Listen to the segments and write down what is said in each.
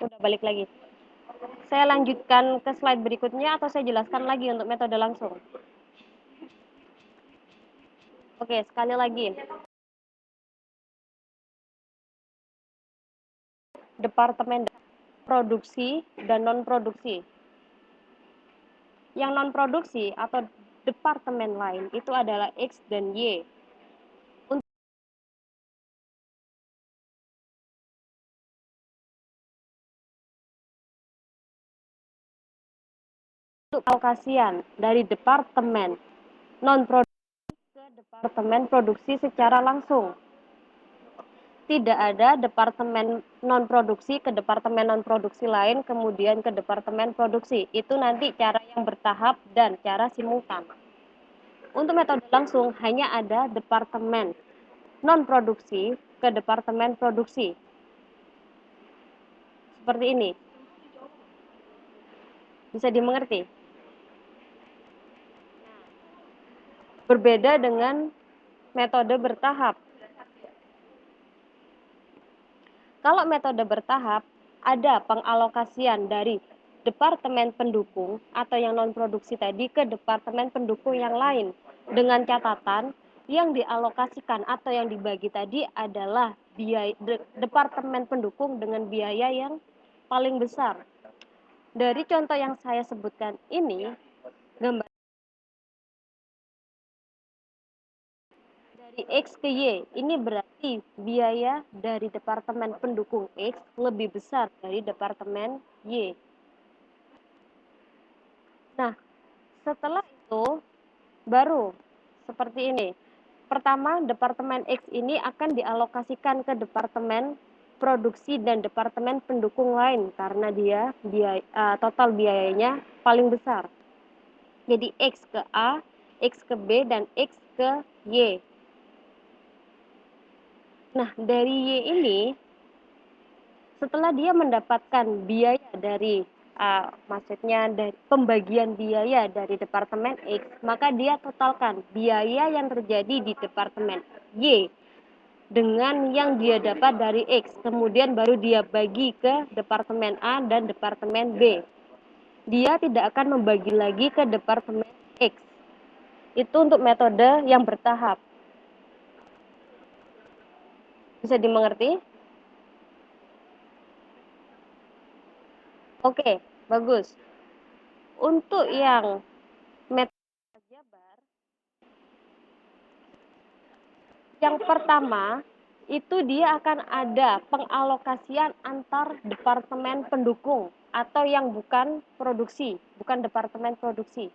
Udah balik lagi. Saya lanjutkan ke slide berikutnya atau saya jelaskan lagi untuk metode langsung? Oke, sekali lagi. Departemen produksi dan non-produksi. Yang non-produksi atau departemen lain itu adalah X dan Y. Untuk alokasian dari departemen non-produksi ke departemen produksi secara langsung. Tidak ada departemen non-produksi ke departemen non-produksi lain, kemudian ke departemen produksi. Itu nanti cara yang bertahap dan cara simultan. Untuk metode langsung hanya ada departemen non-produksi ke departemen produksi. Seperti ini. Bisa dimengerti? Berbeda dengan metode bertahap. Kalau metode bertahap, ada pengalokasian dari departemen pendukung atau yang non-produksi tadi ke departemen pendukung yang lain. Dengan catatan, yang dialokasikan atau yang dibagi tadi adalah biaya, departemen pendukung dengan biaya yang paling besar. Dari contoh yang saya sebutkan ini, gambar dari X ke Y, ini berarti biaya dari departemen pendukung X lebih besar dari departemen Y. Nah, setelah itu baru seperti ini. Pertama, departemen X ini akan dialokasikan ke departemen produksi dan departemen pendukung lain karena dia total biayanya paling besar. Jadi X ke A, X ke B, dan X ke Y. Nah, dari Y ini, setelah dia mendapatkan biaya dari maksudnya dari pembagian biaya dari departemen X, maka dia totalkan biaya yang terjadi di departemen Y dengan yang dia dapat dari X, kemudian baru dia bagi ke departemen A dan departemen B. Dia tidak akan membagi lagi ke departemen X. Itu untuk metode yang bertahap. Bisa dimengerti? Oke, bagus. Untuk yang metode aljabar, yang pertama itu dia akan ada pengalokasian antar departemen pendukung atau yang bukan produksi, bukan departemen produksi.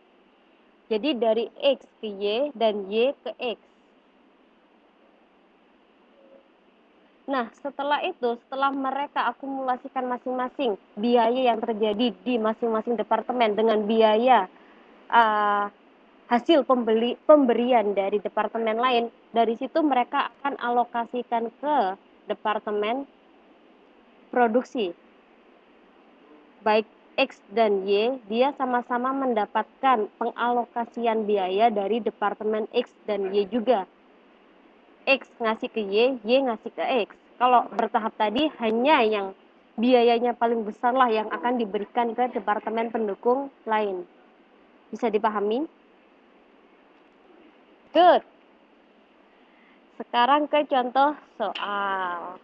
Jadi dari X ke Y dan Y ke X. Nah, setelah itu, setelah mereka akumulasikan masing-masing biaya yang terjadi di masing-masing departemen dengan biaya hasil pemberian dari departemen lain, dari situ mereka akan alokasikan ke departemen produksi. Baik X dan Y, dia sama-sama mendapatkan pengalokasian biaya dari departemen X dan Y juga. X ngasih ke Y, Y ngasih ke X. Kalau bertahap tadi hanya yang biayanya paling besar lah yang akan diberikan ke departemen pendukung lain. Bisa dipahami? Good. Sekarang ke contoh soal.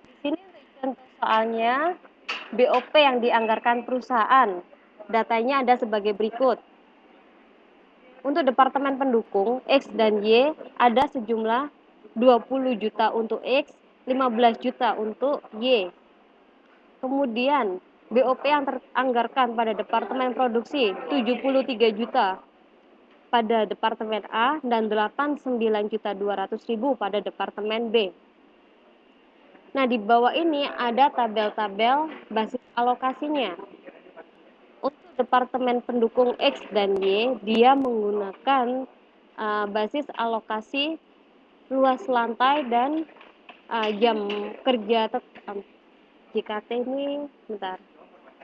Di sini untuk contoh soalnya, BOP yang dianggarkan perusahaan. Datanya ada sebagai berikut. Untuk departemen pendukung X dan Y ada sejumlah 20 juta untuk X, 15 juta untuk Y. Kemudian BOP yang teranggarkan pada departemen produksi 73 juta pada departemen A dan 89.200.000 pada departemen B. Nah, di bawah ini ada tabel-tabel basis alokasinya. Untuk departemen pendukung X dan Y, dia menggunakan basis alokasi luas lantai dan jam kerja JKT ini, bentar.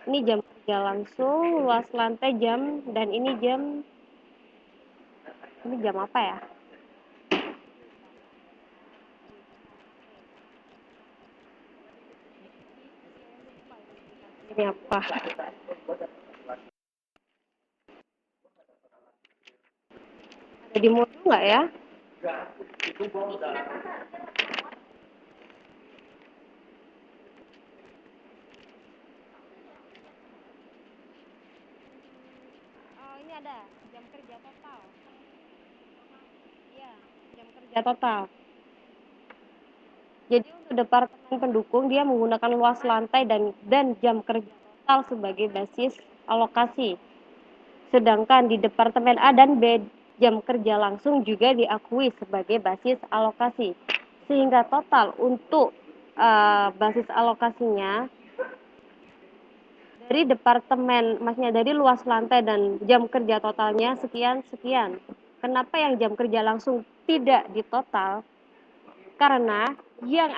Ini jam kerja langsung, luas lantai jam, dan ini jam apa ya? Ini apa? Ada di Moodle nggak ya? Oh, ini ada jam kerja total. Iya, jam kerja total. Jadi untuk departemen pendukung dia menggunakan luas lantai dan jam kerja total sebagai basis alokasi. Sedangkan di departemen A dan B jam kerja langsung juga diakui sebagai basis alokasi. Sehingga total untuk basis alokasinya dari departemen, maksudnya dari luas lantai dan jam kerja totalnya sekian. Kenapa yang jam kerja langsung tidak ditotal? Karena yang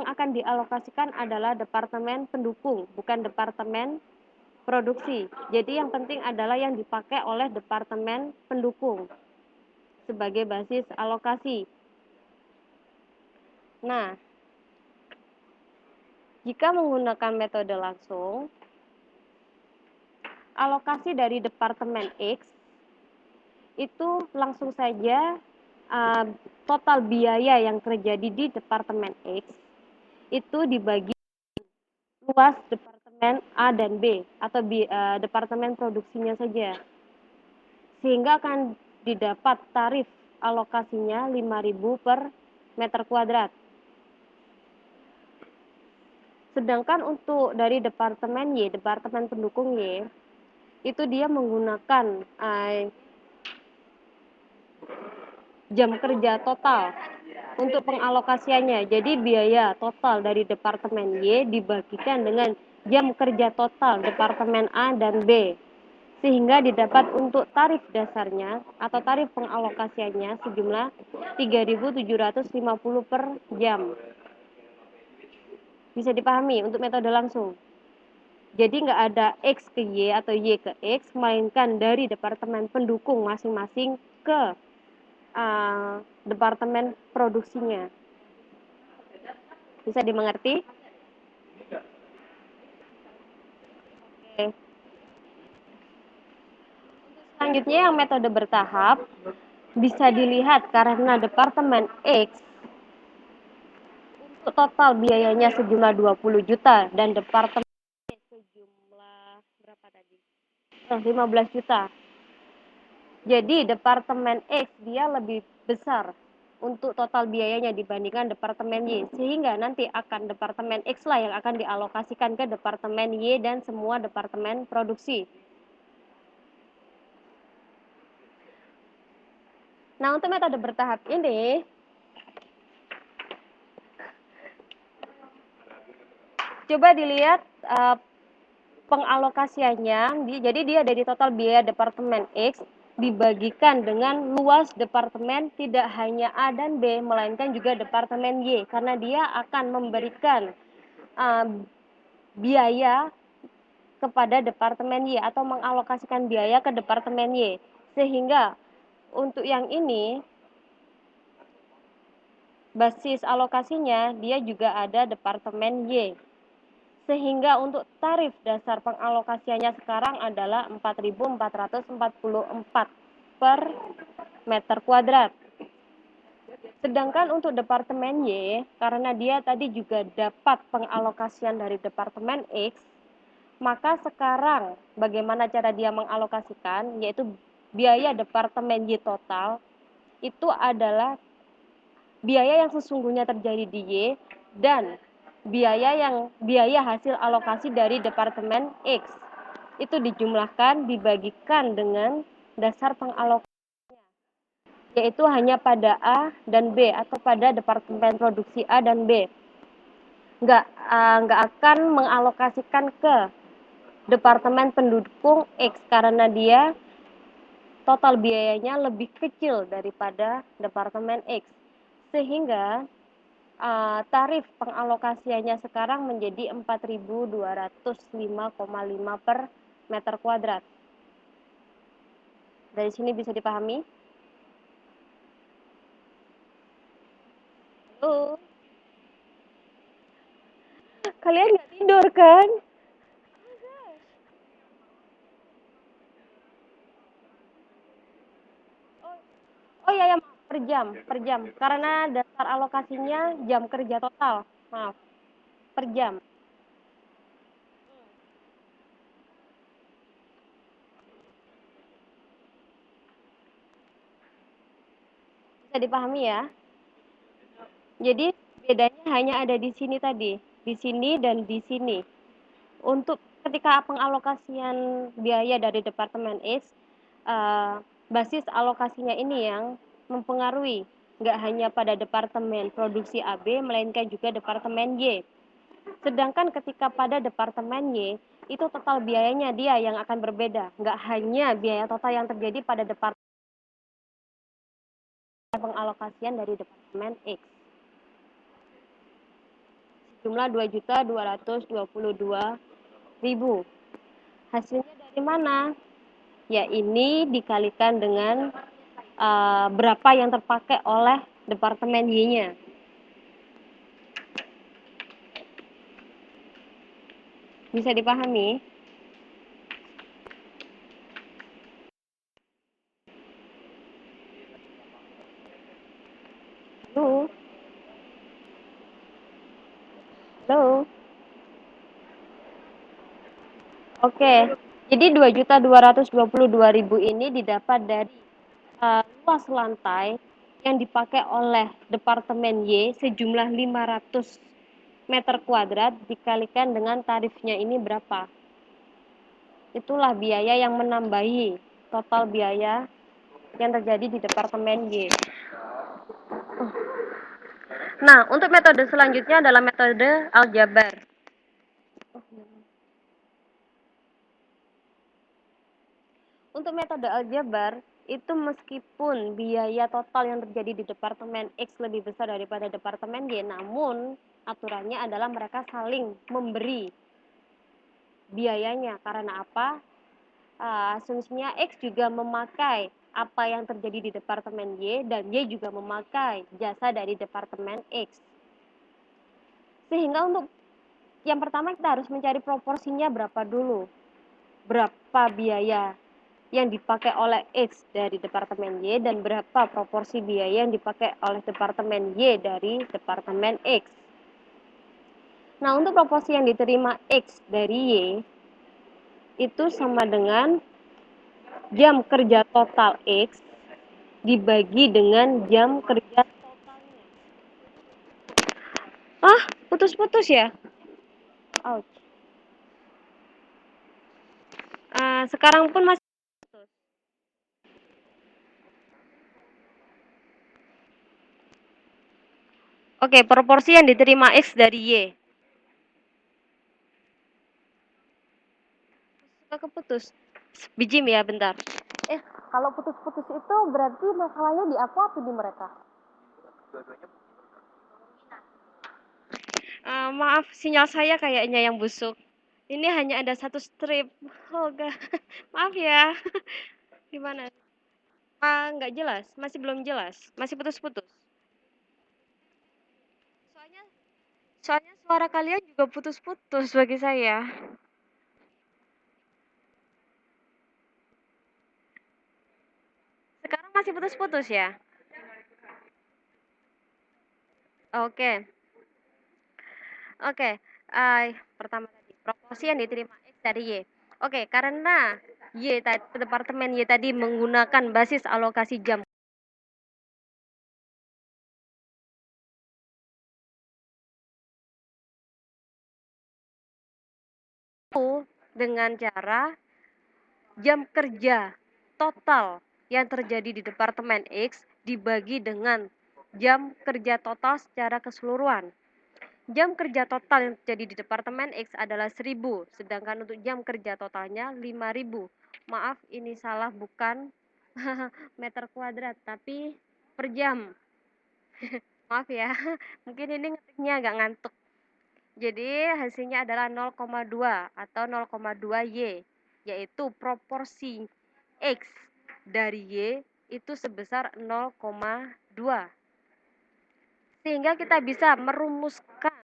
akan dialokasikan adalah departemen pendukung, bukan departemen produksi. Jadi yang penting adalah yang dipakai oleh departemen pendukung sebagai basis alokasi. Nah, jika menggunakan metode langsung, alokasi dari departemen X itu langsung saja total biaya yang terjadi di departemen X itu dibagi luas departemen A dan B atau departemen produksinya saja. Sehingga akan didapat tarif alokasinya 5.000 per meter kuadrat. Sedangkan untuk dari departemen Y, departemen pendukung Y, itu dia menggunakan jam kerja total untuk pengalokasiannya. Jadi biaya total dari departemen Y dibagikan dengan jam kerja total departemen A dan B. Sehingga didapat untuk tarif dasarnya atau tarif pengalokasiannya sejumlah 3.750 per jam. Bisa dipahami untuk metode langsung. Jadi nggak ada X ke Y atau Y ke X, melainkan dari departemen pendukung masing-masing ke departemen produksinya. Bisa dimengerti? Oke. Selanjutnya yang metode bertahap bisa dilihat karena departemen X untuk total biayanya sejumlah 20 juta dan departemen sejumlah berapa tadi? 15 juta. Jadi departemen X dia lebih besar untuk total biayanya dibandingkan departemen Y, sehingga nanti akan departemen X lah yang akan dialokasikan ke departemen Y dan semua departemen produksi. Nah, untuk metode bertahap ini coba dilihat pengalokasiannya, jadi dia dari total biaya departemen X dibagikan dengan luas departemen tidak hanya A dan B, melainkan juga departemen Y, karena dia akan memberikan biaya kepada departemen Y atau mengalokasikan biaya ke departemen Y. Sehingga untuk yang ini basis alokasinya dia juga ada departemen Y. Sehingga untuk tarif dasar pengalokasiannya sekarang adalah 4.444 per meter kuadrat. Sedangkan untuk departemen Y, karena dia tadi juga dapat pengalokasian dari departemen X, maka sekarang bagaimana cara dia mengalokasikan, yaitu biaya departemen Y total itu adalah biaya yang sesungguhnya terjadi di Y dan biaya hasil alokasi dari departemen X itu dijumlahkan dibagikan dengan dasar pengalokasian, yaitu hanya pada A dan B atau pada departemen produksi A dan B. Nggak akan mengalokasikan ke departemen pendukung X karena dia total biayanya lebih kecil daripada departemen X. Sehingga tarif pengalokasiannya sekarang menjadi 4.205,5 per meter kuadrat. Dari sini bisa dipahami? Halo? Kalian nggak tidur kan? per jam. Karena dasar alokasinya jam kerja total. Maaf, per jam. Bisa dipahami ya? Jadi bedanya hanya ada di sini tadi, di sini dan di sini. Untuk ketika pengalokasian biaya dari Departemen X, basis alokasinya ini yang mempengaruhi, nggak hanya pada Departemen Produksi AB, melainkan juga Departemen Y. Sedangkan ketika pada Departemen Y, itu total biayanya dia yang akan berbeda, nggak hanya biaya total yang terjadi pada Departemen pengalokasian dari Departemen X. Jumlah 2.222.000. Hasilnya dari mana? Ya ini dikalikan dengan berapa yang terpakai oleh Departemen Y-nya. Bisa dipahami? Halo? Halo? Oke, jadi 2.222.000 ini didapat dari luas lantai yang dipakai oleh Departemen Y sejumlah 500 meter kuadrat dikalikan dengan tarifnya ini berapa. Itulah biaya yang menambahi total biaya yang terjadi di Departemen Y. Nah, untuk metode selanjutnya adalah metode aljabar. Untuk metode aljabar, itu meskipun biaya total yang terjadi di Departemen X lebih besar daripada Departemen Y, namun aturannya adalah mereka saling memberi biayanya. Karena apa? Asumsinya X juga memakai apa yang terjadi di Departemen Y, dan Y juga memakai jasa dari Departemen X. Sehingga untuk yang pertama kita harus mencari proporsinya berapa dulu. Berapa biaya yang dipakai oleh X dari Departemen Y dan berapa proporsi biaya yang dipakai oleh Departemen Y dari Departemen X. Nah, untuk proporsi yang diterima X dari Y itu sama dengan jam kerja total X dibagi dengan jam kerja totalnya. Putus-putus ya? Ouch. Sekarang pun masih putus. Oke, proporsi yang diterima X dari Y. Suka keputus. Bijim ya, bentar. Kalau putus-putus itu berarti masalahnya di aku atau di mereka? Maaf, sinyal saya kayaknya yang busuk. Ini hanya ada satu strip. Oh, enggak. Maaf ya. Gimana? Nggak jelas, masih belum jelas, masih putus-putus. Soalnya, soalnya suara kalian juga putus-putus bagi saya. Sekarang masih putus-putus ya? Oke, oke. Pertama tadi, proporsi yang diterima X dari Y. Oke, karena Departemen Y tadi menggunakan basis alokasi jam dengan cara jam kerja total yang terjadi di Departemen X dibagi dengan jam kerja total secara keseluruhan. Jam kerja total yang terjadi di Departemen X adalah 1.000, sedangkan untuk jam kerja totalnya 5.000. Maaf, ini salah, bukan meter kuadrat, tapi per jam. Maaf ya, mungkin ini ngetiknya agak ngantuk. Jadi hasilnya adalah 0,2 atau 0,2 Y, yaitu proporsi X dari Y itu sebesar 0,2. Sehingga kita bisa merumuskan